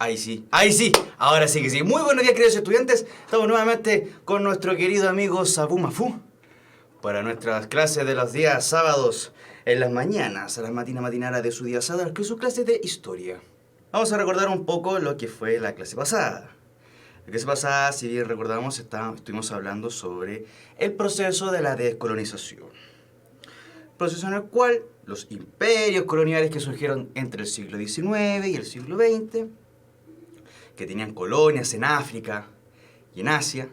Ahí sí, ahora sí que sí. Muy buenos días, queridos estudiantes. Estamos nuevamente con nuestro querido amigo Sabu Mafu para nuestras clases de los días sábados en las mañanas, a las matinara de su día sábado, que es su clase de historia. Vamos a recordar un poco lo que fue la clase pasada. La clase pasada, si bien recordamos, estuvimos hablando sobre el proceso de la descolonización. Proceso en el cual los imperios coloniales que surgieron entre el siglo XIX y el siglo XX, que tenían colonias en África y en Asia,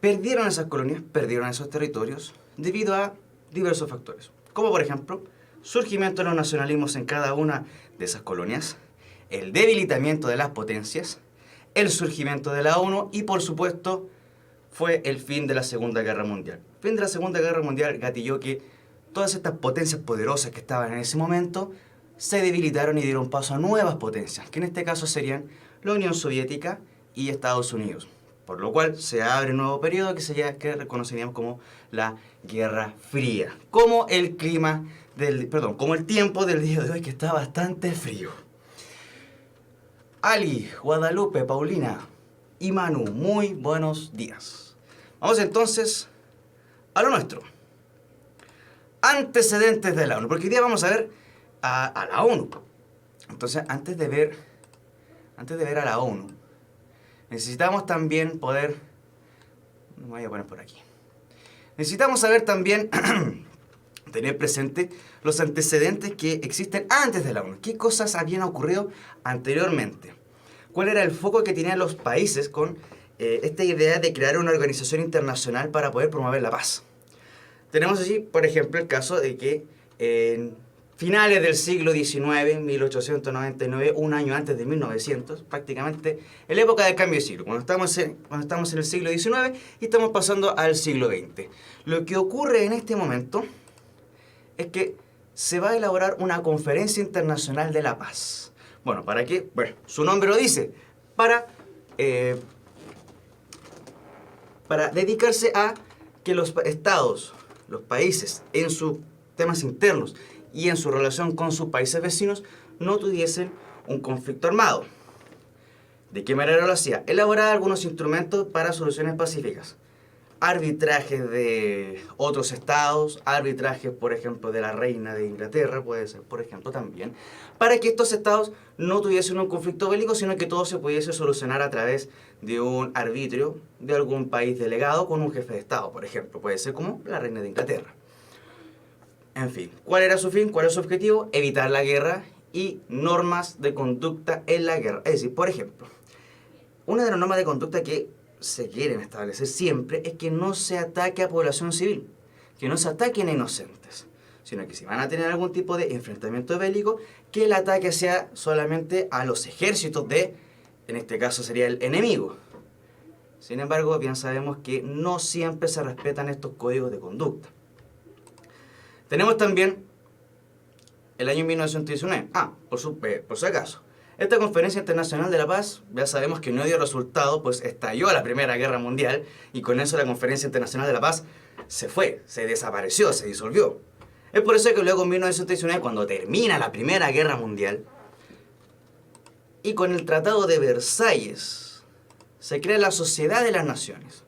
perdieron esas colonias, perdieron esos territorios debido a diversos factores, como por ejemplo, surgimiento de los nacionalismos en cada una de esas colonias, el debilitamiento de las potencias, el surgimiento de la ONU y por supuesto fue el fin de la Segunda Guerra Mundial. El fin de la Segunda Guerra Mundial gatilló que todas estas potencias poderosas que estaban en ese momento se debilitaron y dieron paso a nuevas potencias, que en este caso serían la Unión Soviética y Estados Unidos. Por lo cual se abre un nuevo periodo que reconoceríamos como la Guerra Fría. Como el como el tiempo del día de hoy que está bastante frío. Ali, Guadalupe, Paulina y Manu, muy buenos días. Vamos entonces a lo nuestro. Antecedentes de la ONU, porque hoy día vamos a ver a la ONU. Entonces, antes de ver a la ONU, necesitamos también poder... Me voy a poner por aquí. Necesitamos saber también, tener presente los antecedentes que existen antes de la ONU. ¿Qué cosas habían ocurrido anteriormente? ¿Cuál era el foco que tenían los países con esta idea de crear una organización internacional para poder promover la paz? Tenemos así, por ejemplo, el caso de que en finales del siglo XIX, 1899, un año antes de 1900, prácticamente en la época del cambio de siglo, cuando estamos en el siglo XIX y estamos pasando al siglo XX. Lo que ocurre en este momento es que se va a elaborar una conferencia internacional de la paz. Bueno, ¿para qué? Bueno, su nombre lo dice, para dedicarse a que los estados, los países, en sus temas internos y en su relación con sus países vecinos, no tuviesen un conflicto armado. ¿De qué manera lo hacía? Elaborar algunos instrumentos para soluciones pacíficas. Arbitrajes de otros estados, arbitrajes, por ejemplo, de la reina de Inglaterra, puede ser, por ejemplo, también, para que estos estados no tuviesen un conflicto bélico, sino que todo se pudiese solucionar a través de un arbitrio de algún país delegado con un jefe de estado, por ejemplo, puede ser como la reina de Inglaterra. En fin, ¿cuál era su fin? ¿Cuál era su objetivo? Evitar la guerra y normas de conducta en la guerra. Es decir, por ejemplo, una de las normas de conducta que se quieren establecer siempre es que no se ataque a población civil, que no se ataquen a inocentes, sino que si van a tener algún tipo de enfrentamiento bélico, que el ataque sea solamente a los ejércitos en este caso sería el enemigo. Sin embargo, bien sabemos que no siempre se respetan estos códigos de conducta. Tenemos también el año 1919. Por si acaso. Esta Conferencia Internacional de la Paz, ya sabemos que no dio resultado, pues estalló la Primera Guerra Mundial y con eso la Conferencia Internacional de la Paz se desapareció, se disolvió. Es por eso que luego en 1919, cuando termina la Primera Guerra Mundial, y con el Tratado de Versalles, se crea la Sociedad de las Naciones,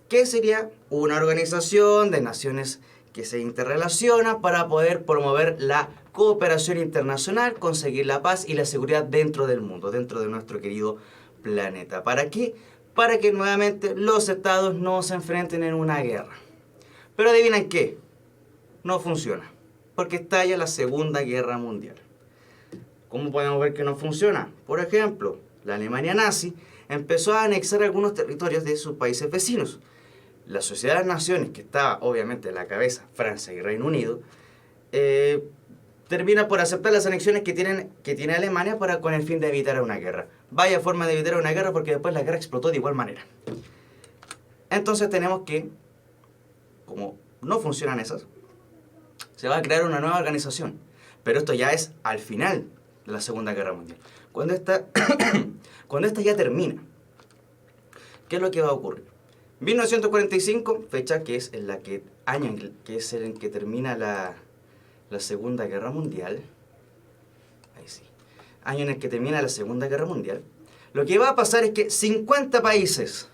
que sería una organización de naciones que se interrelaciona para poder promover la cooperación internacional, conseguir la paz y la seguridad dentro del mundo, dentro de nuestro querido planeta. ¿Para qué? Para que nuevamente los estados no se enfrenten en una guerra. Pero adivinen qué, no funciona, porque estalla la Segunda Guerra Mundial. ¿Cómo podemos ver que no funciona? Por ejemplo, la Alemania nazi empezó a anexar algunos territorios de sus países vecinos. La Sociedad de las Naciones, que estaba obviamente en la cabeza Francia y Reino Unido, termina por aceptar las anexiones que tiene Alemania con el fin de evitar una guerra. Vaya forma de evitar una guerra, porque después la guerra explotó de igual manera. Entonces tenemos que, como no funcionan esas, se va a crear una nueva organización. Pero esto ya es al final de la Segunda Guerra Mundial. Cuando esta ya termina, ¿qué es lo que va a ocurrir? 1945, fecha que es año que es el en que termina la Segunda Guerra Mundial. Ahí sí. año en el que termina la Segunda Guerra Mundial, lo que va a pasar es que 50 países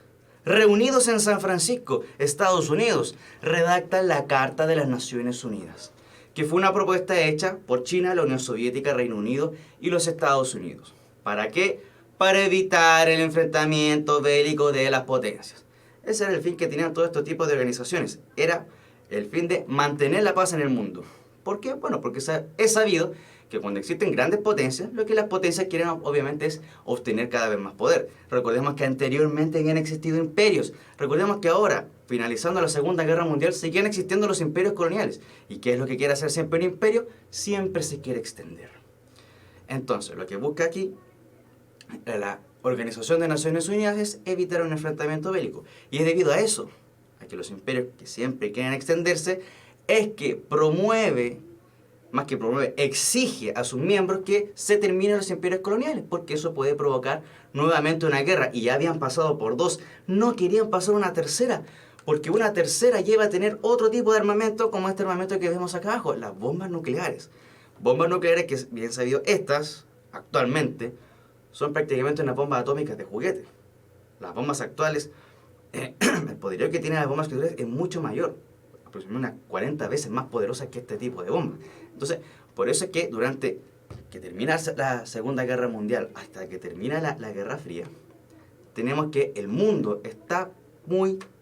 reunidos en San Francisco, Estados Unidos, redactan la Carta de las Naciones Unidas, que fue una propuesta hecha por China, la Unión Soviética, Reino Unido y los Estados Unidos. ¿Para qué? Para evitar el enfrentamiento bélico de las potencias. Ese era el fin que tenían todo este tipo de organizaciones. Era el fin de mantener la paz en el mundo. ¿Por qué? Bueno, porque es sabido que cuando existen grandes potencias, lo que las potencias quieren obviamente es obtener cada vez más poder. Recordemos que anteriormente habían existido imperios. Recordemos que ahora, finalizando la Segunda Guerra Mundial, seguían existiendo los imperios coloniales. ¿Y qué es lo que quiere hacer siempre un imperio? Siempre se quiere extender. Entonces, lo que busca aquí la Organización de Naciones Unidas es evitar un enfrentamiento bélico. Y es debido a eso, a que los imperios que siempre quieren extenderse, es que exige a sus miembros que se terminen los imperios coloniales, porque eso puede provocar nuevamente una guerra. Y ya habían pasado por dos, no querían pasar una tercera, porque una tercera lleva a tener otro tipo de armamento, como este armamento que vemos acá abajo, las bombas nucleares. Bombas nucleares que, bien sabido, estas, actualmente, son prácticamente unas bombas atómicas de juguete. Las bombas actuales, el poderío que tienen las bombas nucleares es mucho mayor, aproximadamente unas 40 veces más poderosas que este tipo de bombas. Entonces, por eso es que durante que termina la Segunda Guerra Mundial hasta que termina la Guerra Fría, tenemos que el mundo está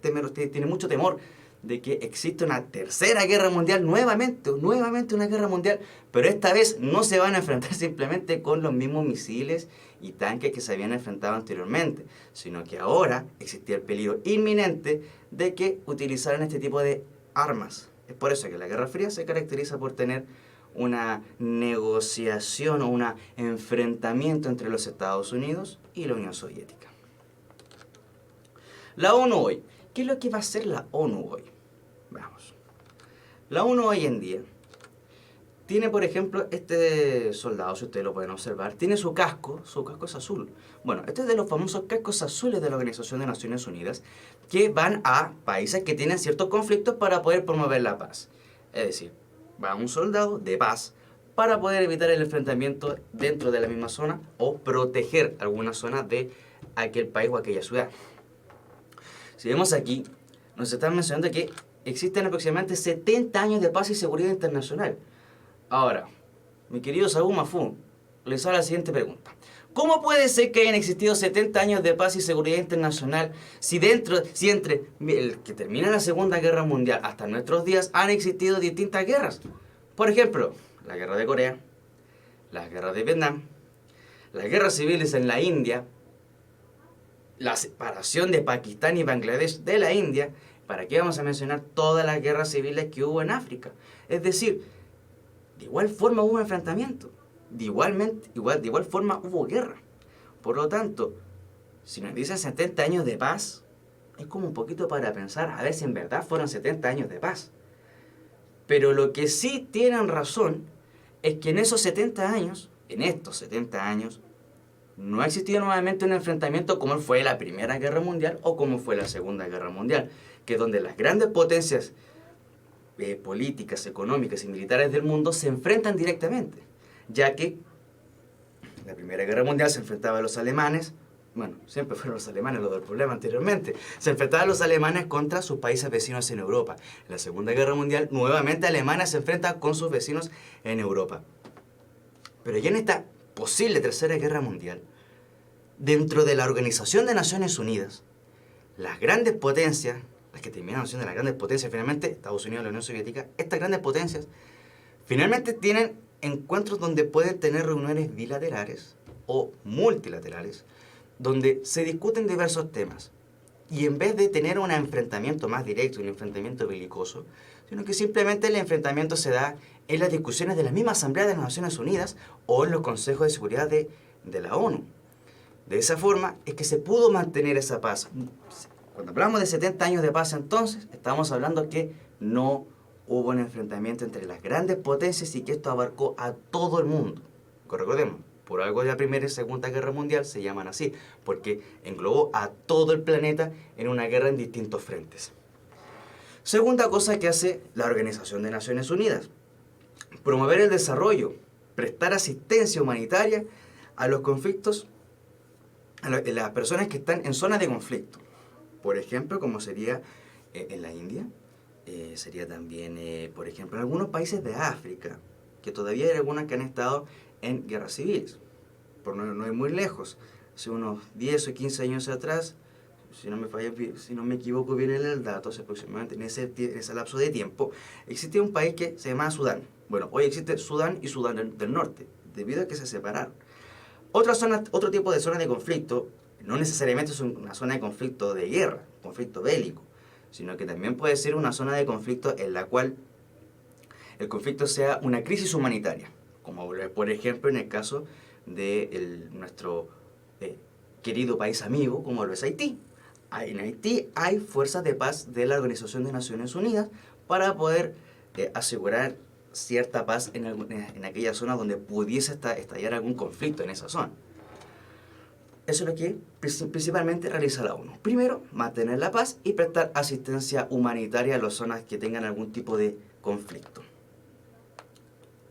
tiene mucho temor de que exista una tercera guerra mundial nuevamente una guerra mundial, pero esta vez no se van a enfrentar simplemente con los mismos misiles y tanques que se habían enfrentado anteriormente, sino que ahora existía el peligro inminente de que utilizaran este tipo de armas. Es por eso que la Guerra Fría se caracteriza por tener una negociación o un enfrentamiento entre los Estados Unidos y la Unión Soviética. La ONU hoy. ¿Qué es lo que va a hacer la ONU hoy? Veamos. La ONU hoy en día tiene, por ejemplo, este soldado, si ustedes lo pueden observar, tiene su casco es azul. Bueno, este es de los famosos cascos azules de la Organización de Naciones Unidas, que van a países que tienen ciertos conflictos para poder promover la paz. Es decir, va un soldado de paz para poder evitar el enfrentamiento dentro de la misma zona o proteger alguna zona de aquel país o aquella ciudad. Si vemos aquí, nos están mencionando que existen aproximadamente 70 años de paz y seguridad internacional. Ahora, mi querido Saúl Mafú, les hago la siguiente pregunta. ¿Cómo puede ser que hayan existido 70 años de paz y seguridad internacional si entre el que termina la Segunda Guerra Mundial hasta nuestros días han existido distintas guerras? Por ejemplo, la guerra de Corea, las guerras de Vietnam, las guerras civiles en la India, la separación de Pakistán y Bangladesh de la India. ¿Para qué vamos a mencionar todas las guerras civiles que hubo en África? Es decir, de igual forma hubo enfrentamiento, de igual forma hubo guerra. Por lo tanto, si nos dicen 70 años de paz, es como un poquito para pensar a ver si en verdad fueron 70 años de paz. Pero lo que sí tienen razón es que en estos 70 años, no ha existido nuevamente un enfrentamiento como fue la Primera Guerra Mundial o como fue la Segunda Guerra Mundial, que es donde las grandes potencias políticas, económicas y militares del mundo se enfrentan directamente, ya que la Primera Guerra Mundial se enfrentaba a los alemanes, bueno, siempre fueron los alemanes los del problema anteriormente, se enfrentaban los alemanes contra sus países vecinos en Europa. En la Segunda Guerra Mundial, nuevamente Alemania se enfrenta con sus vecinos en Europa. Pero ya en esta posible Tercera Guerra Mundial, dentro de la Organización de Naciones Unidas, las grandes potencias, las que terminaron siendo las grandes potencias finalmente, Estados Unidos y la Unión Soviética, estas grandes potencias finalmente tienen encuentros donde pueden tener reuniones bilaterales o multilaterales, donde se discuten diversos temas. Y en vez de tener un enfrentamiento más directo, un enfrentamiento belicoso, sino que simplemente el enfrentamiento se da en las discusiones de la misma Asamblea de las Naciones Unidas o en los consejos de seguridad de la ONU. De esa forma es que se pudo mantener esa paz. Cuando hablamos de 70 años de paz entonces, estamos hablando que no hubo un enfrentamiento entre las grandes potencias y que esto abarcó a todo el mundo. Recordemos, por algo de la Primera y Segunda Guerra Mundial se llaman así, porque englobó a todo el planeta en una guerra en distintos frentes. Segunda cosa que hace la Organización de Naciones Unidas: promover el desarrollo, prestar asistencia humanitaria a los conflictos, las personas que están en zonas de conflicto. Por ejemplo, como sería en la India, sería también, por ejemplo, en algunos países de África, que todavía hay algunas que han estado en guerras civiles, por no ir muy lejos. Hace unos 10 o 15 años atrás, si no me equivoco bien en el dato, aproximadamente en ese lapso de tiempo, existía un país que se llamaba Sudán. Bueno, hoy existe Sudán y Sudán del Norte, debido a que se separaron. Otro tipo de zona de conflicto, no necesariamente es una zona de conflicto de guerra, conflicto bélico, sino que también puede ser una zona de conflicto en la cual el conflicto sea una crisis humanitaria, como por ejemplo en el caso de nuestro querido país amigo, como lo es Haití. En Haití hay fuerzas de paz de la Organización de Naciones Unidas para poder asegurar cierta paz en aquella zona donde pudiese estallar algún conflicto en esa zona. Eso es lo que principalmente realiza la ONU. Primero, mantener la paz y prestar asistencia humanitaria a las zonas que tengan algún tipo de conflicto.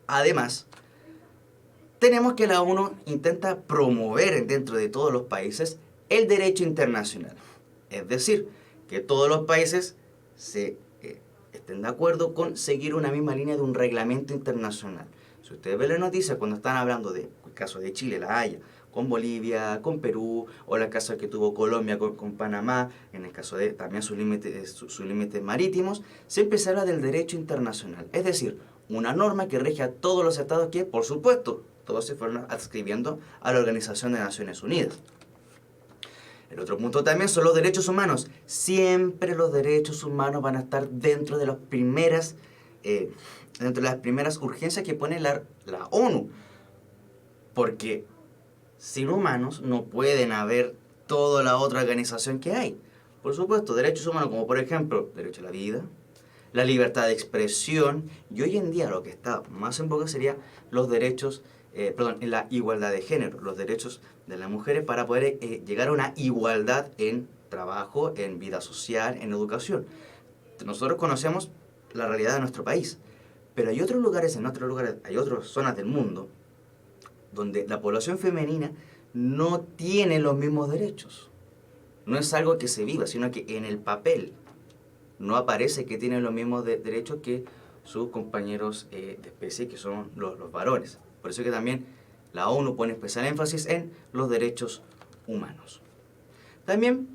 Además, tenemos que la ONU intenta promover dentro de todos los países el derecho internacional. Es decir, que todos los países estén de acuerdo con seguir una misma línea de un reglamento internacional. Si ustedes ven las noticias cuando están hablando del caso de Chile, La Haya, con Bolivia, con Perú, o la caso que tuvo Colombia con Panamá, en el caso de también sus límites marítimos, siempre se habla del derecho internacional. Es decir, una norma que rige a todos los estados que, por supuesto, todos se fueron adscribiendo a la Organización de Naciones Unidas. El otro punto también son los derechos humanos. Siempre los derechos humanos van a estar dentro de las primeras urgencias que pone la ONU. Porque sin humanos no pueden haber toda la otra organización que hay. Por supuesto, derechos humanos como por ejemplo, derecho a la vida, la libertad de expresión, y hoy en día lo que está más en boga sería los derechos, la igualdad de género, los derechos de las mujeres para poder llegar a una igualdad en trabajo, en vida social, en educación. Nosotros conocemos la realidad de nuestro país, pero hay otros lugares, hay otras zonas del mundo donde la población femenina no tiene los mismos derechos. No es algo que se viva, sino que en el papel no aparece que tienen los mismos derechos que sus compañeros de especie, que son los varones. Por eso que también la ONU pone especial énfasis en los derechos humanos. También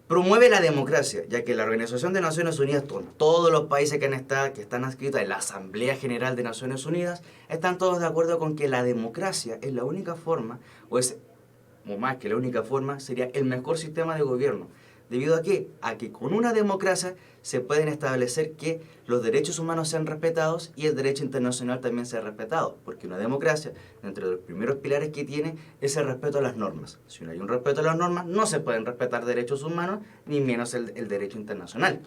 promueve la democracia, ya que la Organización de Naciones Unidas, con todos los países que están adscritos en la Asamblea General de Naciones Unidas, están todos de acuerdo con que la democracia es la única forma, o más que la única forma, sería el mejor sistema de gobierno. ¿Debido a qué? A que con una democracia se pueden establecer que los derechos humanos sean respetados y el derecho internacional también sea respetado. Porque una democracia, entre los primeros pilares que tiene, es el respeto a las normas. Si no hay un respeto a las normas, no se pueden respetar derechos humanos, ni menos el derecho internacional.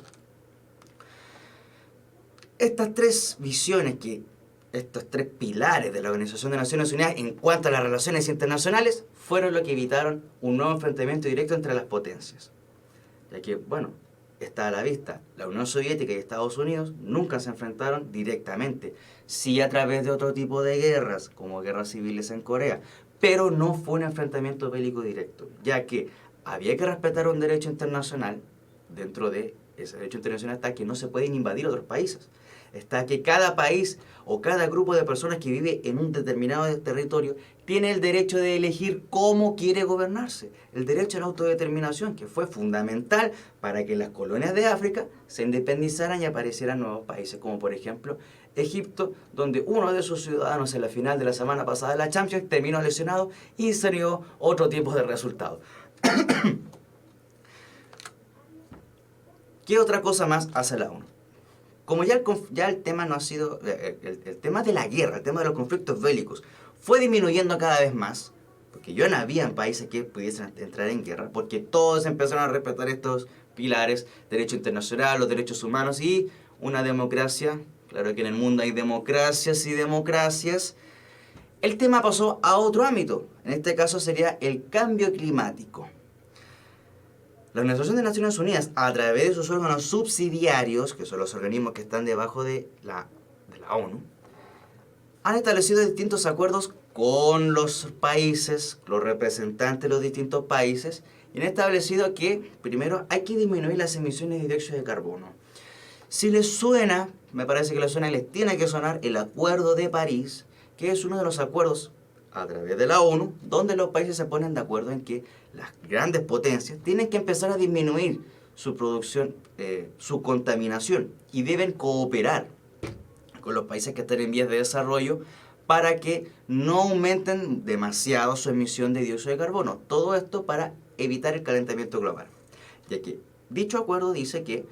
Estas tres visiones, estos tres pilares de la Organización de Naciones Unidas en cuanto a las relaciones internacionales, fueron lo que evitaron un nuevo enfrentamiento directo entre las potencias. Ya que, bueno, está a la vista, la Unión Soviética y Estados Unidos nunca se enfrentaron directamente, sí a través de otro tipo de guerras, como guerras civiles en Corea, pero no fue un enfrentamiento bélico directo, ya que había que respetar un derecho internacional. Dentro de ese derecho internacional está que no se pueden invadir otros países, está que cada país o cada grupo de personas que vive en un determinado territorio tiene el derecho de elegir cómo quiere gobernarse. El derecho a la autodeterminación, que fue fundamental para que las colonias de África se independizaran y aparecieran nuevos países, como por ejemplo Egipto, donde uno de sus ciudadanos en la final de la semana pasada de la Champions terminó lesionado y se dio otro tipo de resultado. ¿Qué otra cosa más hace la ONU? Como ya el tema no ha sido, el tema de la guerra, el tema de los conflictos bélicos, fue disminuyendo cada vez más, porque ya no había países que pudiesen entrar en guerra, porque todos empezaron a respetar estos pilares, derecho internacional, los derechos humanos y una democracia. Claro que en el mundo hay democracias y democracias. El tema pasó a otro ámbito, en este caso sería el cambio climático. La Organización de Naciones Unidas, a través de sus órganos subsidiarios, que son los organismos que están debajo de la ONU, han establecido distintos acuerdos con los países, los representantes de los distintos países, y han establecido que primero hay que disminuir las emisiones de dióxido de carbono. Si les suena, me parece que les suena y les tiene que sonar el Acuerdo de París, que es uno de los acuerdos a través de la ONU, donde los países se ponen de acuerdo en que las grandes potencias tienen que empezar a disminuir su producción, su contaminación, y deben cooperar con los países que están en vías de desarrollo para que no aumenten demasiado su emisión de dióxido de carbono. Todo esto para evitar el calentamiento global, ya que dicho acuerdo dice que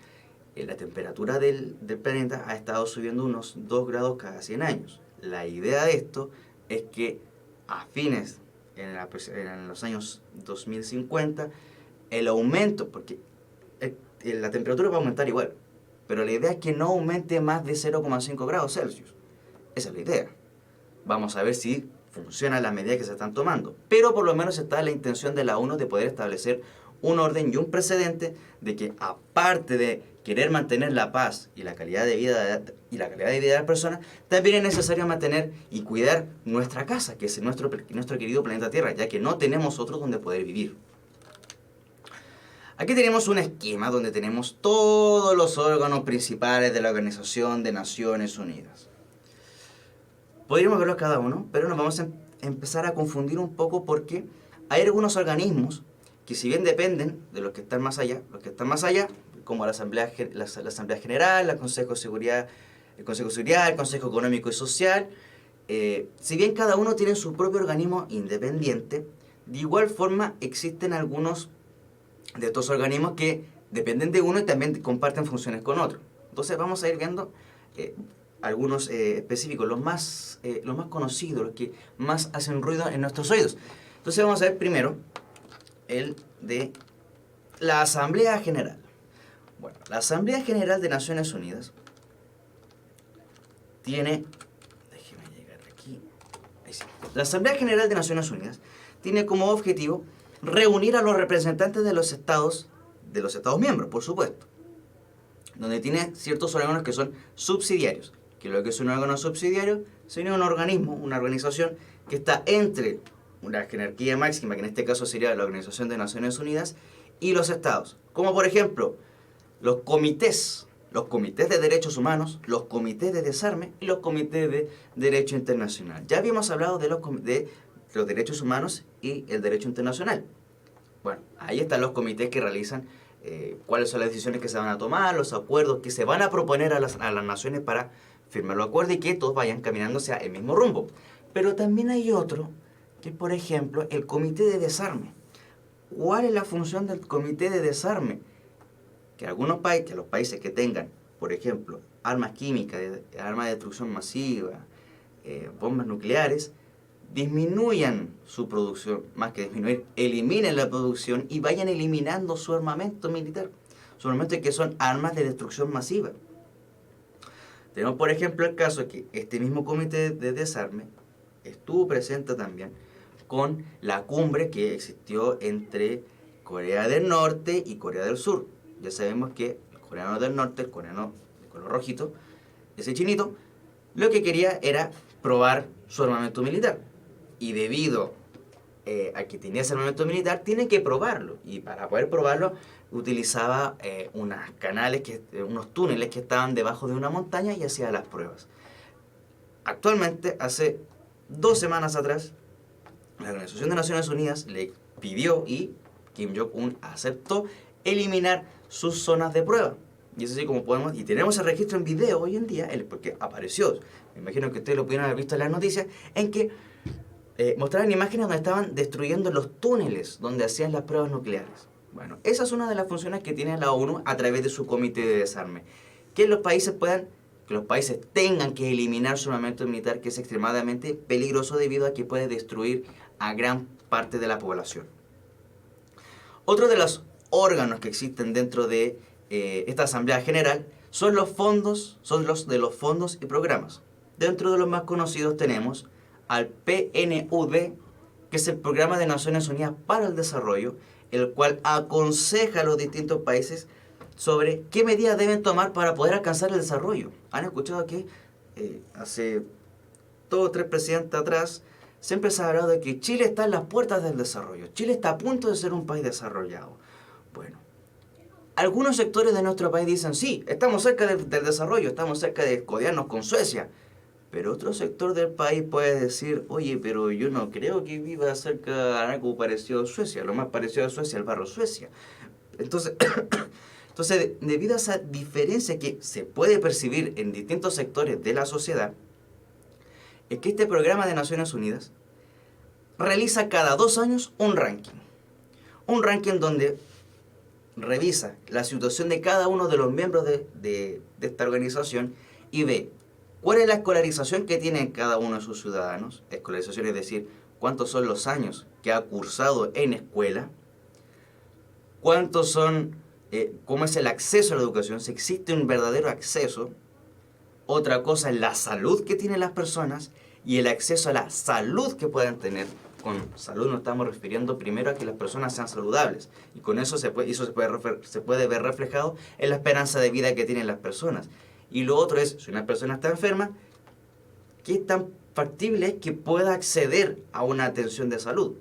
la temperatura del planeta ha estado subiendo unos 2 grados cada 100 años. La idea de esto es que a fines, en los años 2050, el aumento, porque la temperatura va a aumentar igual, pero la idea es que no aumente más de 0,5 grados Celsius. Esa es la idea. Vamos a ver si funciona las medidas que se están tomando. Pero por lo menos está la intención de la ONU de poder establecer un orden y un precedente de que, aparte de querer mantener la paz y la calidad de vida de las personas, también es necesario mantener y cuidar nuestra casa, que es nuestro querido planeta Tierra, ya que no tenemos otro donde poder vivir. Aquí tenemos un esquema donde tenemos todos los órganos principales de la Organización de Naciones Unidas. Podríamos verlos cada uno, pero nos vamos a empezar a confundir un poco porque hay algunos organismos que, si bien dependen de los que están más allá, como la Asamblea General, el Consejo de Seguridad, el Consejo Económico y Social, si bien cada uno tiene su propio organismo independiente, de igual forma existen algunos de estos organismos que dependen de uno y también comparten funciones con otro. Entonces vamos a ir viendo algunos específicos, los más conocidos, los que más hacen ruido en nuestros oídos. Entonces vamos a ver primero el de la Asamblea General. Bueno, la Asamblea General de Naciones Unidas tiene... Déjeme llegar aquí. Ahí sí. La Asamblea General de Naciones Unidas tiene como objetivo reunir a los representantes de los estados miembros, por supuesto, donde tiene ciertos órganos que son subsidiarios. Que lo que es un órgano subsidiario sería un organismo, una organización que está entre una jerarquía máxima, que en este caso sería la Organización de Naciones Unidas, y los estados, como por ejemplo los comités de derechos humanos, los comités de desarme y los comités de derecho internacional. Ya habíamos hablado de los derechos humanos y el derecho internacional. Bueno, ahí están los comités que realizan cuáles son las decisiones que se van a tomar, los acuerdos que se van a proponer a las naciones para firmar los acuerdos y que todos vayan caminando hacia el mismo rumbo. Pero también hay otro, que es, por ejemplo, el comité de desarme. ¿Cuál es la función del comité de desarme? Que los países que tengan, por ejemplo, armas químicas, armas de destrucción masiva, bombas nucleares, disminuyan su producción, más que disminuir, eliminen la producción y vayan eliminando su armamento militar. Su armamento que son armas de destrucción masiva. Tenemos, por ejemplo, el caso que este mismo comité de desarme estuvo presente también con la cumbre que existió entre Corea del Norte y Corea del Sur. Ya sabemos que el coreano del norte, el coreano de color rojito, ese chinito, lo que quería era probar su armamento militar. Y debido a que tenía ese armamento militar, tiene que probarlo. Y para poder probarlo, utilizaba unos túneles que estaban debajo de una montaña y hacía las pruebas. Actualmente, hace 2 semanas atrás, la Organización de Naciones Unidas le pidió y Kim Jong-un aceptó eliminar sus zonas de prueba. Y es así como podemos, y tenemos el registro en video hoy en día, porque apareció, me imagino que ustedes lo pudieron haber visto en las noticias, en que mostraban imágenes donde estaban destruyendo los túneles donde hacían las pruebas nucleares. Bueno, esa es una de las funciones que tiene la ONU a través de su comité de desarme. Que los países tengan que eliminar su armamento militar, que es extremadamente peligroso debido a que puede destruir a gran parte de la población. Otro de los órganos que existen dentro de esta Asamblea General son los fondos y programas. Dentro de los más conocidos tenemos al PNUD, que es el Programa de Naciones Unidas para el Desarrollo, el cual aconseja a los distintos países sobre qué medidas deben tomar para poder alcanzar el desarrollo. ¿Han escuchado que hace 2 o 3 presidentes atrás siempre se ha hablado de que Chile está en las puertas del desarrollo. Chile está a punto de ser un país desarrollado. Bueno, algunos sectores de nuestro país dicen, sí, estamos cerca del desarrollo, estamos cerca de codearnos con Suecia. Pero otro sector del país puede decir, oye, pero yo no creo que viva cerca de algo parecido a Suecia. Lo más parecido a Suecia es el barrio Suecia. Entonces, debido a esa diferencia que se puede percibir en distintos sectores de la sociedad, es que este programa de Naciones Unidas realiza cada 2 años un ranking. Un ranking donde revisa la situación de cada uno de los miembros de esta organización y ve cuál es la escolarización que tienen cada uno de sus ciudadanos. Escolarización es decir, cuántos son los años que ha cursado en escuela, cuántos son, cómo es el acceso a la educación, si existe un verdadero acceso. Otra cosa es la salud que tienen las personas y el acceso a la salud que puedan tener. Con salud nos estamos refiriendo primero a que las personas sean saludables. Y con eso se puede ver reflejado en la esperanza de vida que tienen las personas. Y lo otro es, si una persona está enferma, ¿qué tan factible es que pueda acceder a una atención de salud?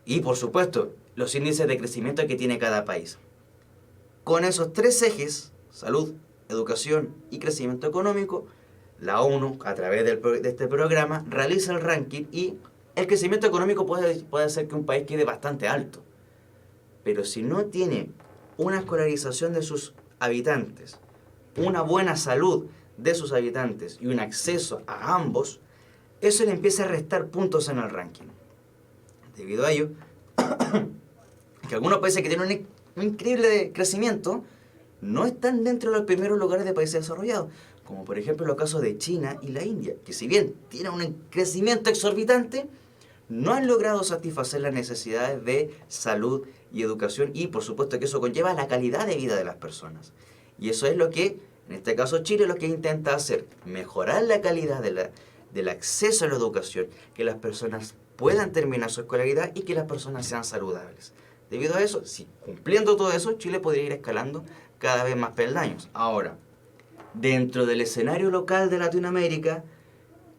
Y por supuesto, los índices de crecimiento que tiene cada país. Con esos 3 ejes, salud, educación y crecimiento económico, la ONU, a través de este programa, realiza el ranking y el crecimiento económico puede hacer que un país quede bastante alto. Pero si no tiene una escolarización de sus habitantes, una buena salud de sus habitantes y un acceso a ambos, eso le empieza a restar puntos en el ranking. Debido a ello, que algunos países que tienen un increíble crecimiento no están dentro de los primeros lugares de países desarrollados, como por ejemplo los casos de China y la India, que si bien tienen un crecimiento exorbitante, no han logrado satisfacer las necesidades de salud y educación, y por supuesto que eso conlleva la calidad de vida de las personas. Y eso es lo que, en este caso Chile, lo que intenta hacer, mejorar la calidad del acceso a la educación, que las personas puedan terminar su escolaridad y que las personas sean saludables. Debido a eso, si cumpliendo todo eso, Chile podría ir escalando cada vez más peldaños. Ahora, dentro del escenario local de Latinoamérica,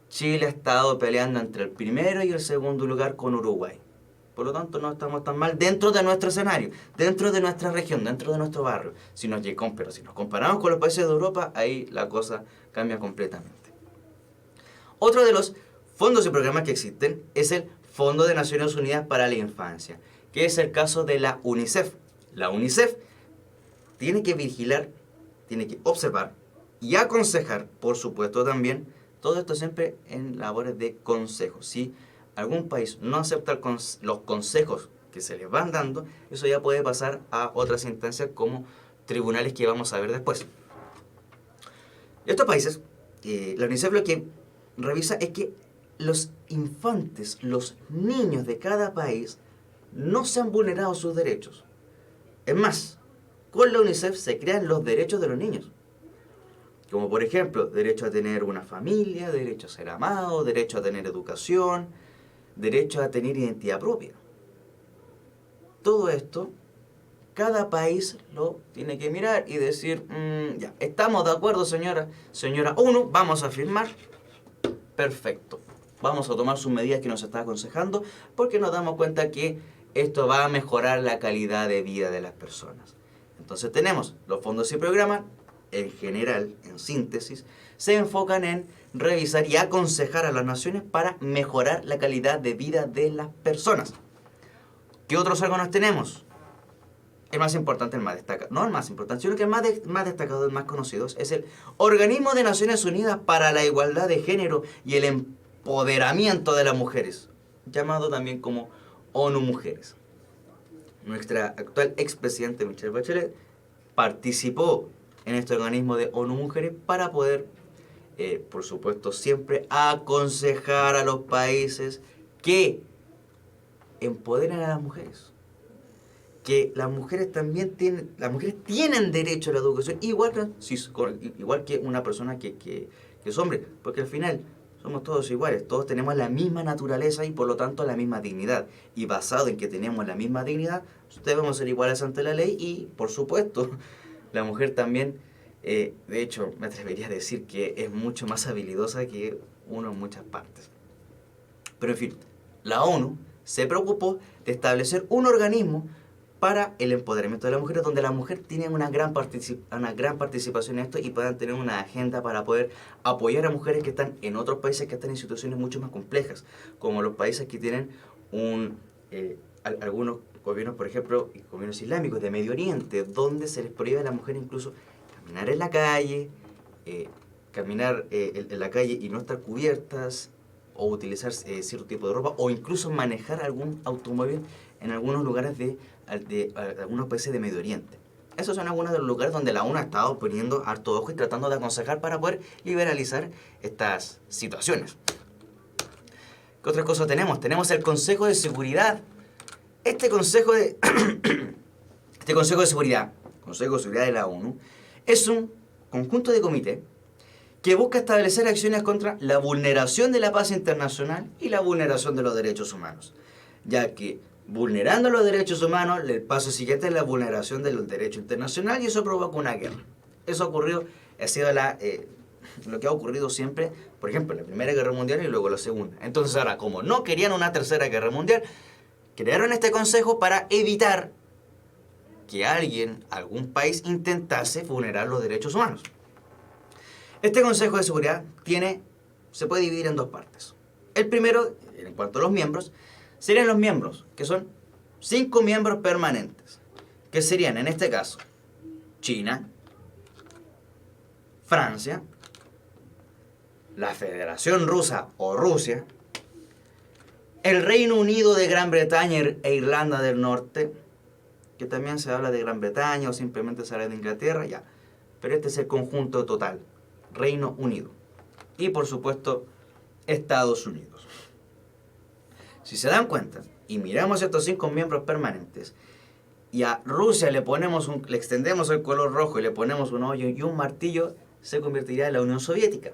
Chile ha estado peleando entre el primero y el segundo lugar con Uruguay. Por lo tanto, no estamos tan mal dentro de nuestro escenario, dentro de nuestra región, dentro de nuestro barrio. Pero si nos comparamos con los países de Europa, ahí la cosa cambia completamente. Otro de los fondos y programas que existen es el Fondo de Naciones Unidas para la Infancia, que es el caso de la UNICEF. La UNICEF tiene que vigilar, tiene que observar y aconsejar, por supuesto también, todo esto siempre en labores de consejo. Si algún país no acepta los consejos que se les van dando, eso ya puede pasar a otras instancias como tribunales que vamos a ver después. Estos países, la UNICEF lo que revisa es que los infantes, los niños de cada país, no se han vulnerado sus derechos. Es más, con la UNICEF se crean los derechos de los niños. Como por ejemplo, derecho a tener una familia, derecho a ser amado, derecho a tener educación, derecho a tener identidad propia. Todo esto, cada país lo tiene que mirar y decir, ya, estamos de acuerdo señora 1, vamos a firmar, perfecto. Vamos a tomar sus medidas que nos está aconsejando porque nos damos cuenta que esto va a mejorar la calidad de vida de las personas. Entonces tenemos los fondos y programas, en general, en síntesis, se enfocan en revisar y aconsejar a las naciones para mejorar la calidad de vida de las personas. ¿Qué otros órganos tenemos? El más importante, el más destacado, no el más importante, sino que el más destacado, el más conocido, es el Organismo de Naciones Unidas para la Igualdad de Género y el Empoderamiento de las Mujeres, llamado también como ONU Mujeres. Nuestra actual expresidente Michelle Bachelet participó en este organismo de ONU Mujeres para poder, por supuesto, siempre aconsejar a los países que empoderen a las mujeres. Que las mujeres también tienen derecho a la educación, igual que una persona que es hombre, porque al final somos todos iguales, todos tenemos la misma naturaleza y por lo tanto la misma dignidad. Y basado en que tenemos la misma dignidad, debemos ser iguales ante la ley y, por supuesto, la mujer también, de hecho, me atrevería a decir que es mucho más habilidosa que uno en muchas partes. Pero en fin, la ONU se preocupó de establecer un organismo para el empoderamiento de las mujeres, donde las mujeres tienen una gran participación en esto y puedan tener una agenda para poder apoyar a mujeres que están en otros países que están en situaciones mucho más complejas, como los países que tienen algunos gobiernos, por ejemplo, gobiernos islámicos de Medio Oriente, donde se les prohíbe a las mujeres incluso caminar en la calle, caminar en la calle y no estar cubiertas, o utilizar cierto tipo de ropa, o incluso manejar algún automóvil en algunos lugares de algunos países de Medio Oriente. Esos son algunos de los lugares donde la ONU ha estado poniendo harto ojo y tratando de aconsejar para poder liberalizar estas situaciones. ¿Qué otras cosas tenemos? Tenemos el Consejo de Seguridad. Este Consejo de Seguridad de la ONU, es un conjunto de comité que busca establecer acciones contra la vulneración de la paz internacional y la vulneración de los derechos humanos, ya que vulnerando los derechos humanos, el paso siguiente es la vulneración del derecho internacional y eso provoca una guerra. Eso ha sido lo que ha ocurrido siempre, por ejemplo, en la Primera Guerra Mundial y luego la Segunda. Entonces ahora, como no querían una Tercera Guerra Mundial, crearon este consejo para evitar que algún país intentase vulnerar los derechos humanos. Este Consejo de Seguridad se puede dividir en dos partes. El primero, en cuanto a los miembros, serían los miembros, que son 5 miembros permanentes, que serían, en este caso, China, Francia, la Federación Rusa o Rusia, el Reino Unido de Gran Bretaña e Irlanda del Norte, que también se habla de Gran Bretaña o simplemente se habla de Inglaterra, ya. Pero este es el conjunto total, Reino Unido. Y por supuesto, Estados Unidos. Si se dan cuenta y miramos estos 5 miembros permanentes y a Rusia le extendemos el color rojo y le ponemos un hoyo y un martillo, se convertiría en la Unión Soviética.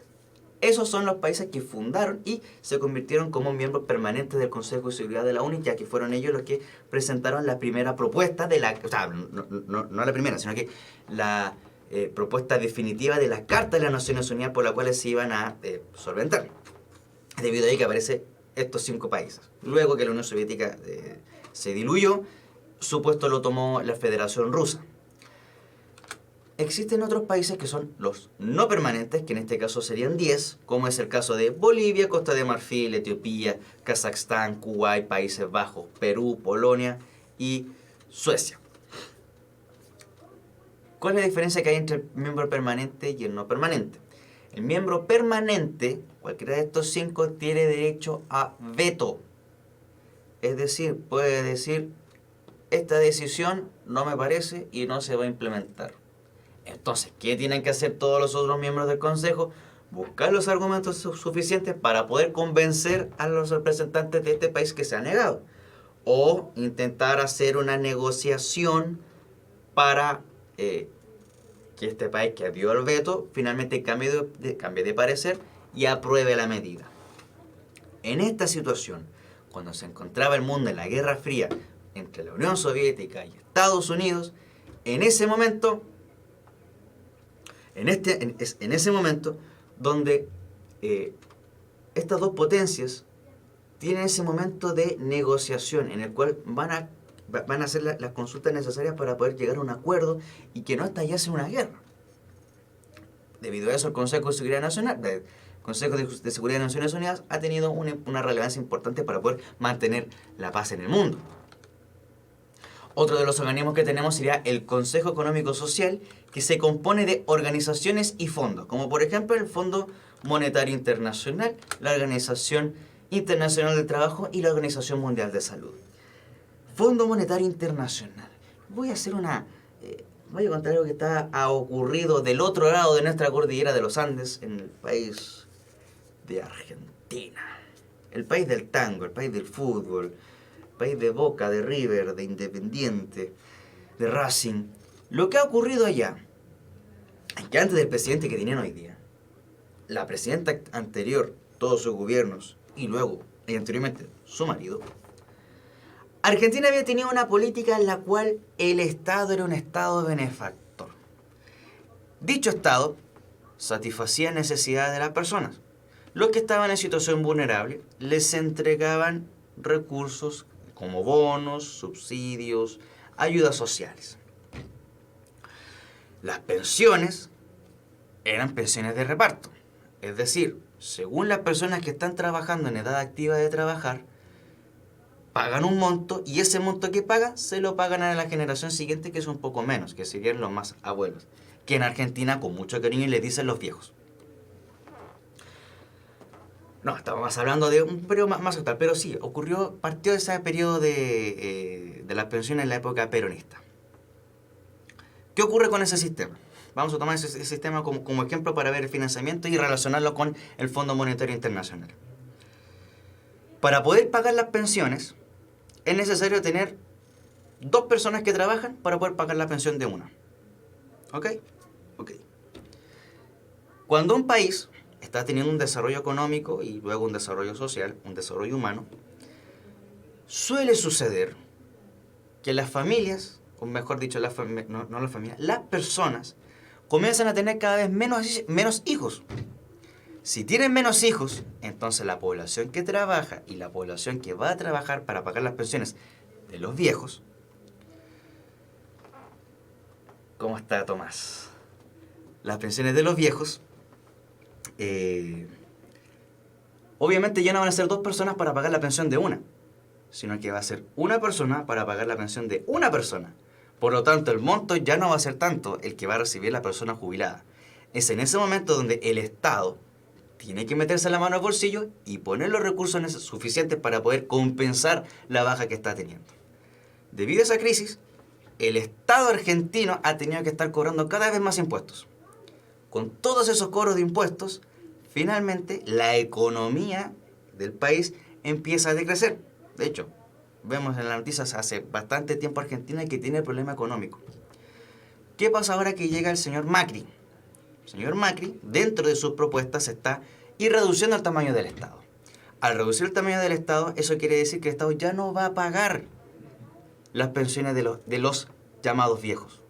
Esos son los países que fundaron y se convirtieron como miembros permanentes del Consejo de Seguridad de la ONU, ya que fueron ellos los que presentaron la primera propuesta no la primera, sino que la propuesta definitiva de la Carta de las Naciones Unidas por la cual se iban a solventar. Debido a ello que aparecen estos 5 países. Luego que la Unión Soviética se diluyó, su puesto lo tomó la Federación Rusa. Existen otros países que son los no permanentes, que en este caso serían 10, como es el caso de Bolivia, Costa de Marfil, Etiopía, Kazajstán, Kuwait, Países Bajos, Perú, Polonia y Suecia. ¿Cuál es la diferencia que hay entre el miembro permanente y el no permanente? El miembro permanente, cualquiera de estos 5, tiene derecho a veto. Es decir, puede decir, esta decisión no me parece y no se va a implementar. Entonces, ¿qué tienen que hacer todos los otros miembros del Consejo? Buscar los argumentos suficientes para poder convencer a los representantes de este país que se ha negado. O intentar hacer una negociación para que este país que dio el veto finalmente cambie de parecer y apruebe la medida. En esta situación, cuando se encontraba el mundo en la Guerra Fría entre la Unión Soviética y Estados Unidos, en ese momento donde estas dos potencias tienen ese momento de negociación en el cual van a hacer las consultas necesarias para poder llegar a un acuerdo y que no estallase una guerra. Debido a eso, el Consejo de Seguridad de Seguridad de Naciones Unidas ha tenido una relevancia importante para poder mantener la paz en el mundo. Otro de los organismos que tenemos sería el Consejo Económico Social, que se compone de organizaciones y fondos, como por ejemplo el Fondo Monetario Internacional, la Organización Internacional del Trabajo y la Organización Mundial de Salud. Fondo Monetario Internacional. Voy a contar algo que ha ocurrido del otro lado de nuestra cordillera de los Andes, en el país de Argentina. El país del tango, el país del fútbol, país de Boca, de River, de Independiente, de Racing. Lo que ha ocurrido allá, es que antes del presidente que tenían hoy día, la presidenta anterior, todos sus gobiernos, y luego, y anteriormente, su marido, Argentina había tenido una política en la cual el Estado era un Estado benefactor. Dicho Estado satisfacía necesidades de las personas. los que estaban en situación vulnerable les entregaban recursos como bonos, subsidios, ayudas sociales. Las pensiones eran pensiones de reparto, es decir, según las personas que están trabajando en edad activa de trabajar, pagan un monto y ese monto que pagan se lo pagan a la generación siguiente, que es un poco menos, que serían los más abuelos, que en Argentina con mucho cariño les dicen los viejos. No, estamos hablando de un periodo más actual, pero sí, partió de ese periodo de las pensiones en la época peronista. ¿Qué ocurre con ese sistema? Vamos a tomar ese sistema como ejemplo para ver el financiamiento y relacionarlo con el Fondo Monetario Internacional. Para poder pagar las pensiones, es necesario tener 2 personas que trabajan para poder pagar la pensión de una. ¿Ok? Ok. Cuando un país está teniendo un desarrollo económico y luego un desarrollo social, un desarrollo humano, suele suceder que las familias, o mejor dicho, las personas comienzan a tener cada vez menos hijos. Si tienen menos hijos, entonces la población que trabaja y la población que va a trabajar para pagar las pensiones de los viejos... ¿Cómo está Tomás? Las pensiones de los viejos... obviamente ya no van a ser 2 personas para pagar la pensión de una, sino que va a ser una persona para pagar la pensión de una persona. Por lo tanto, el monto ya no va a ser tanto el que va a recibir la persona jubilada. Es en ese momento donde el Estado tiene que meterse la mano al bolsillo y poner los recursos suficientes para poder compensar la baja que está teniendo. Debido a esa crisis, el Estado argentino ha tenido que estar cobrando cada vez más impuestos. Con todos esos cobros de impuestos, finalmente la economía del país empieza a decrecer. De hecho, vemos en las noticias hace bastante tiempo Argentina que tiene problema económico. ¿Qué pasa ahora que llega el señor Macri? El señor Macri, dentro de sus propuestas, está ir reduciendo el tamaño del Estado. Al reducir el tamaño del Estado, eso quiere decir que el Estado ya no va a pagar las pensiones de los llamados viejos.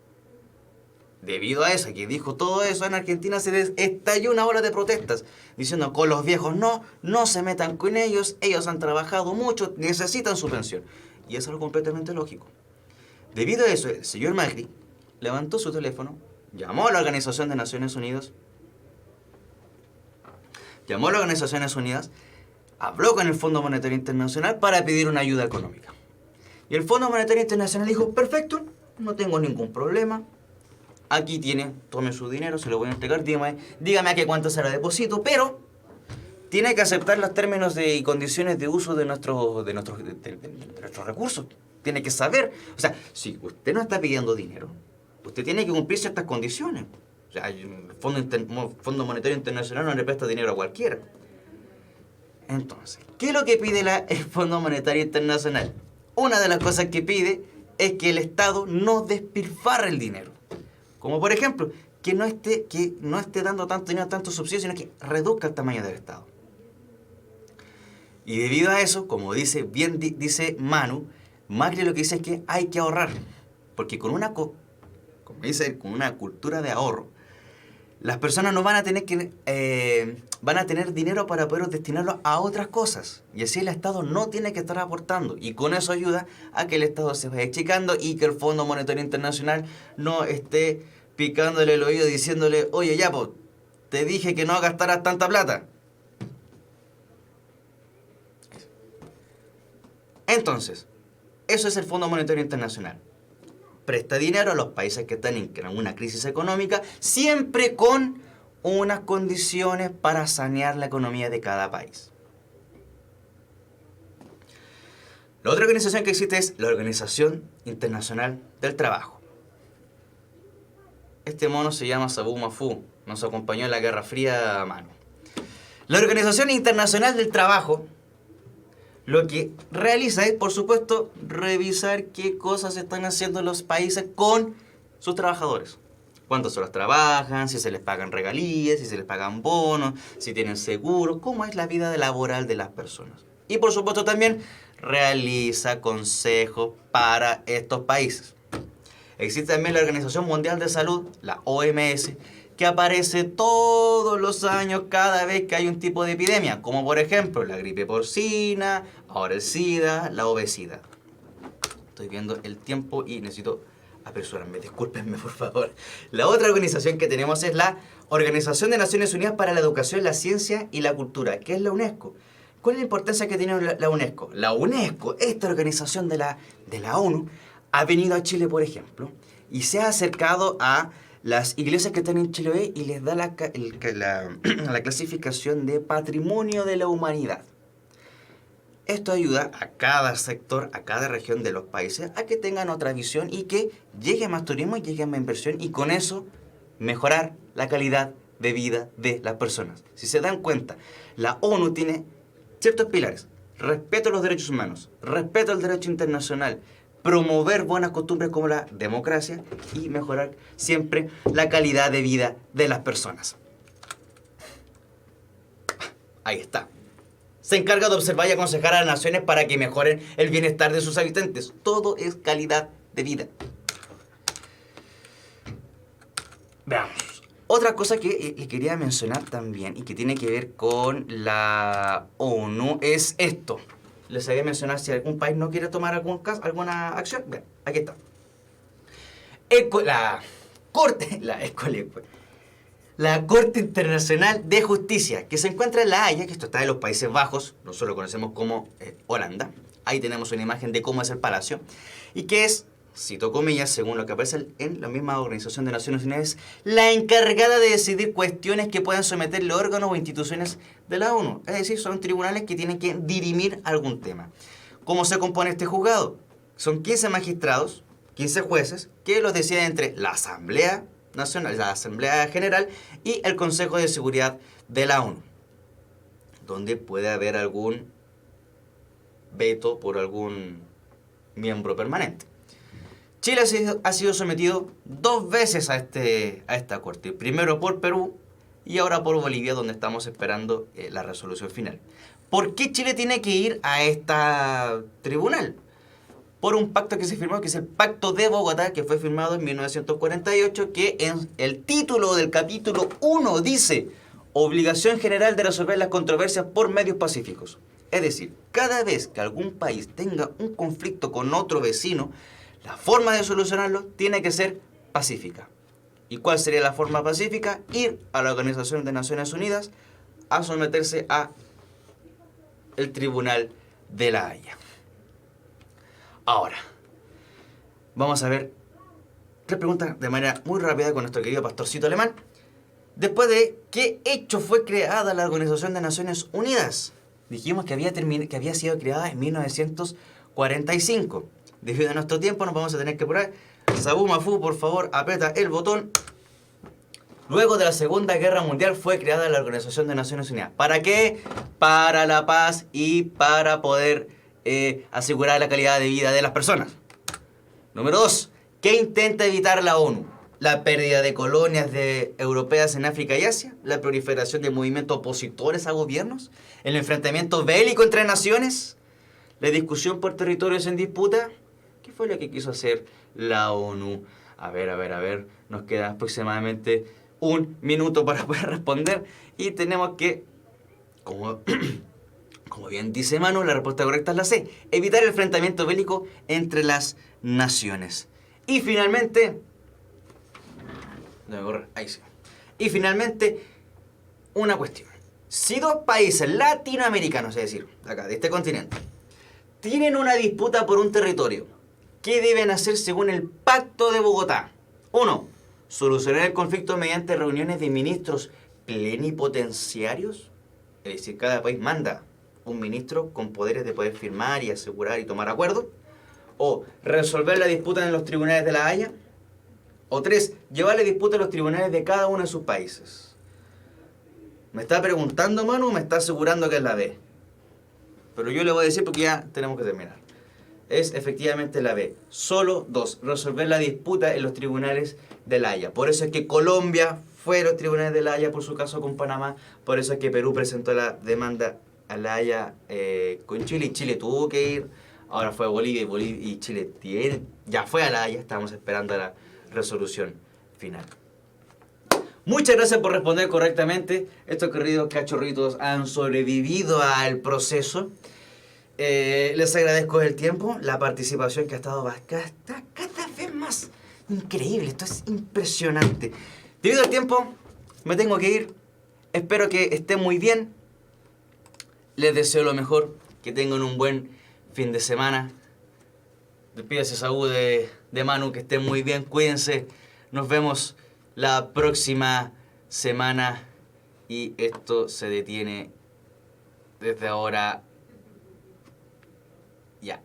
Debido a eso, que dijo todo eso, en Argentina se estalló una ola de protestas, diciendo con los viejos no se metan con ellos han trabajado mucho, necesitan su pensión. Y eso es algo completamente lógico. Debido a eso, el señor Macri levantó su teléfono, llamó a la Organización de Naciones Unidas, habló con el Fondo Monetario Internacional para pedir una ayuda económica. Y el Fondo Monetario Internacional dijo, perfecto, no tengo ningún problema, aquí tiene, tome su dinero, se lo voy a entregar, dígame a qué cuánto será depósito, pero tiene que aceptar los términos y condiciones de uso de nuestros recursos. Tiene que saber, o sea, si usted no está pidiendo dinero, usted tiene que cumplir ciertas condiciones. O sea, el Fondo Monetario Internacional no le presta dinero a cualquiera. Entonces, ¿qué es lo que pide el Fondo Monetario Internacional? Una de las cosas que pide es que el Estado no despilfarre el dinero. Como por ejemplo, que no esté dando tanto dinero, tanto subsidio, sino que reduzca el tamaño del Estado. Y debido a eso, como dice Manu, Macri lo que dice es que hay que ahorrar. Porque con una cultura de ahorro, las personas no van a tener van a tener dinero para poder destinarlo a otras cosas. Y así el Estado no tiene que estar aportando. Y con eso ayuda a que el Estado se vaya achicando y que el Fondo Monetario Internacional no esté picándole el oído diciéndole, oye, ya, pues, te dije que no gastaras tanta plata. Entonces, eso es el Fondo Monetario Internacional. Presta dinero a los países que están en una crisis económica, siempre con unas condiciones para sanear la economía de cada país. La otra organización que existe es la Organización Internacional del Trabajo. Este mono se llama Sabu Mafu, nos acompañó en la Guerra Fría a mano. La Organización Internacional del Trabajo lo que realiza es, por supuesto, revisar qué cosas están haciendo los países con sus trabajadores. Cuántas horas trabajan, si se les pagan regalías, si se les pagan bonos, si tienen seguro, cómo es la vida laboral de las personas. Y por supuesto también realiza consejos para estos países. Existe también la Organización Mundial de Salud, la OMS, que aparece todos los años cada vez que hay un tipo de epidemia, como por ejemplo la gripe porcina, ahora el SIDA, la obesidad. Estoy viendo el tiempo y necesito apresurarme, discúlpenme por favor. La otra organización que tenemos es la Organización de Naciones Unidas para la Educación, la Ciencia y la Cultura, que es la UNESCO. ¿Cuál es la importancia que tiene la UNESCO? La UNESCO, esta organización de la ONU, ha venido a Chile, por ejemplo, y se ha acercado a las iglesias que están en Chiloé y les da la clasificación de Patrimonio de la Humanidad. Esto ayuda a cada sector, a cada región de los países a que tengan otra visión y que llegue más turismo y llegue más inversión y con eso mejorar la calidad de vida de las personas. Si se dan cuenta, la ONU tiene ciertos pilares: respeto a los derechos humanos, respeto al derecho internacional, promover buenas costumbres como la democracia y mejorar siempre la calidad de vida de las personas. Ahí está. Se encarga de observar y aconsejar a las naciones para que mejoren el bienestar de sus habitantes. Todo es calidad de vida. Veamos. Otra cosa que les quería mencionar también y que tiene que ver con la ONU es esto. Les había mencionado si algún país no quiere tomar alguna acción. Bien, aquí está. La Corte Internacional de Justicia, que se encuentra en La Haya, que esto está en los Países Bajos, nosotros lo conocemos como Holanda. Ahí tenemos una imagen de cómo es el palacio. Y que es, cito comillas, según lo que aparece en la misma Organización de Naciones Unidas, la encargada de decidir cuestiones que puedan someterle órganos o instituciones de la ONU. Es decir, son tribunales que tienen que dirimir algún tema. ¿Cómo se compone este juzgado? Son 15 magistrados, 15 jueces, que los deciden entre la Asamblea Nacional, la Asamblea General y el Consejo de Seguridad de la ONU, donde puede haber algún veto por algún miembro permanente. Chile ha sido sometido 2 veces a esta corte, primero por Perú y ahora por Bolivia, donde estamos esperando la resolución final. ¿Por qué Chile tiene que ir a esta tribunal? Por un pacto que se firmó, que es el Pacto de Bogotá, que fue firmado en 1948, que en el título del capítulo 1 dice: obligación general de resolver las controversias por medios pacíficos. Es decir, cada vez que algún país tenga un conflicto con otro vecino, la forma de solucionarlo tiene que ser pacífica. ¿Y cuál sería la forma pacífica? Ir a la Organización de Naciones Unidas a someterse a el Tribunal de La Haya. Ahora, vamos a ver 3 preguntas de manera muy rápida con nuestro querido pastorcito alemán. Después de qué hecho fue creada la Organización de Naciones Unidas. Dijimos que había sido creada en 1945. Debido a nuestro tiempo nos vamos a tener que apurar. Sabu Mafu, por favor, aprieta el botón. Luego de la Segunda Guerra Mundial fue creada la Organización de Naciones Unidas. ¿Para qué? Para la paz y para poder asegurar la calidad de vida de las personas. Número 2. ¿Qué intenta evitar la ONU? La pérdida de colonias europeas en África y Asia, la proliferación de movimientos opositores a gobiernos, el enfrentamiento bélico entre naciones, la discusión por territorios en disputa. ¿Qué fue lo que quiso hacer la ONU? A ver, nos queda aproximadamente 1 minuto para poder responder y tenemos que, como bien dice Manu, la respuesta correcta es la C: evitar el enfrentamiento bélico entre las naciones. Y finalmente, una cuestión. Si 2 países latinoamericanos, es decir, acá, de este continente, tienen una disputa por un territorio, ¿qué deben hacer según el Pacto de Bogotá? 1. Solucionar el conflicto mediante reuniones de ministros plenipotenciarios. Es decir, cada país manda un ministro con poderes de poder firmar y asegurar y tomar acuerdos. O resolver la disputa en los tribunales de La Haya. O 3. Llevar la disputa a los tribunales de cada uno de sus países. ¿Me está preguntando, Manu, o me está asegurando que es la B? Pero yo le voy a decir porque ya tenemos que terminar. Es efectivamente la B. Solo 2. Resolver la disputa en los tribunales de La Haya. Por eso es que Colombia fue a los tribunales de La Haya por su caso con Panamá. Por eso es que Perú presentó la demanda a La Haya con Chile. Y Chile tuvo que ir. Ahora fue a Bolivia y Chile ya fue a La Haya. Estamos esperando la resolución final. Muchas gracias por responder correctamente. Estos queridos cachorritos han sobrevivido al proceso. Les agradezco el tiempo, la participación que ha estado cada vez más increíble. Esto es impresionante. Debido al tiempo, me tengo que ir. Espero que estén muy bien. Les deseo lo mejor. Que tengan un buen fin de semana. Despídase Saúl de Manu, que estén muy bien. Cuídense. Nos vemos la próxima semana. Y esto se detiene desde ahora. Ya.